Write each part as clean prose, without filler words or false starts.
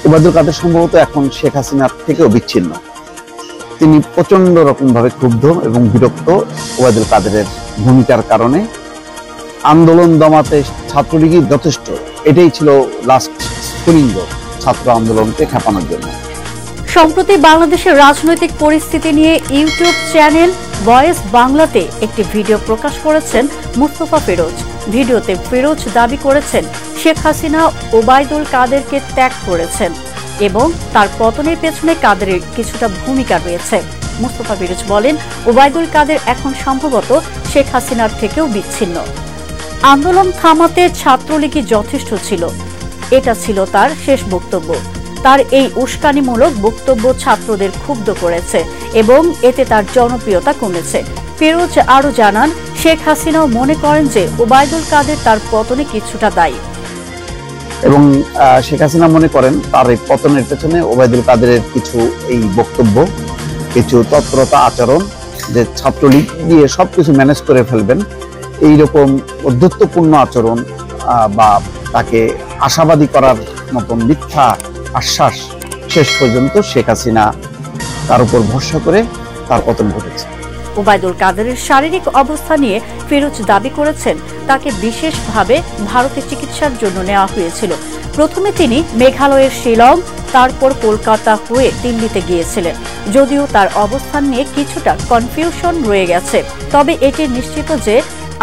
ওবায়দুল কাদের সম্ভবত এখন শেখ হাসিনার থেকেও বিচ্ছিন্ন। তিনি প্রচন্ড রকম ভাবে ক্ষুব্ধ এবং বিরক্ত ওবায়দুল কাদেরের ভূমিকার কারণে। আন্দোলন দমাতে ছাত্রলীগই যথেষ্ট, এটাই ছিল লাস্ট স্ফুলিঙ্গ ছাত্র আন্দোলনকে খেপানোর জন্য। সম্প্রতি বাংলাদেশের রাজনৈতিক পরিস্থিতি নিয়ে ইউটিউব চ্যানেল ভয়েস বাংলাতে একটি ভিডিও প্রকাশ করেছেন মুস্তফা ফিরোজ। ভিডিওতে ফিরোজ দাবি করেছেন শেখ হাসিনা ওবায়দুল কাদেরকে ত্যাগ করেছেন এবং তার পতনের পেছনে কাদেরের কিছুটা ভূমিকা রয়েছে। মুস্তফা ফিরোজ বলেন, ওবায়দুল কাদের এখন সম্ভবত শেখ হাসিনার থেকেও বিচ্ছিন্ন। আন্দোলন থামাতে ছাত্রলীগই যথেষ্ট ছিল, এটা ছিল তার শেষ বক্তব্য। তার এই উস্কানিমূলক বক্তব্য ছাত্রদের ক্ষুব্ধ করেছে এবং এতে তার জনপ্রিয়তা কমেছে। ফিরোজ আরো জানান, শেখ হাসিনাও মনে করেন যে ওবায়দুল কাদের তার পতনে কিছুটা দায়ী এবং শেখ হাসিনা মনে করেন তার এই পতনের পেছনে ওবায়দুল কাদেরের কিছু এই বক্তব্য, কিছু তৎপরতা, আচরণ, যে ছাত্রলীগ দিয়ে সবকিছু ম্যানেজ করে ফেলবেন, এইরকম অধ্যত্বপূর্ণ আচরণ বা তাকে আশাবাদী করার মতন মিথ্যা আশ্বাস শেষ পর্যন্ত শেখ হাসিনা তার উপর ভরসা করে তার পতন ঘটেছে। ওবায়দুল কাদেরের শারীরিক অবস্থা নিয়ে ফিরোজ দাবি করেছেন তাকে বিশেষভাবে ভারতে চিকিৎসার জন্য নেওয়া হয়েছিল। প্রথমে তিনি মেঘালয়ের শিলং, তারপর কলকাতা হয়ে দিল্লিতে গিয়েছিলেন। যদিও তার অবস্থান নিয়ে কিছুটা কনফিউশন রয়ে গেছে, তবে এটি নিশ্চিত যে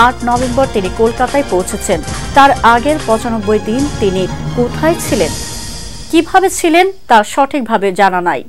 ৮ নভেম্বর তিনি কলকাতায় পৌঁছেছেন। তার আগের ৯৫ দিন তিনি কোথায় ছিলেন, কিভাবে ছিলেন তা সঠিকভাবে জানা নাই।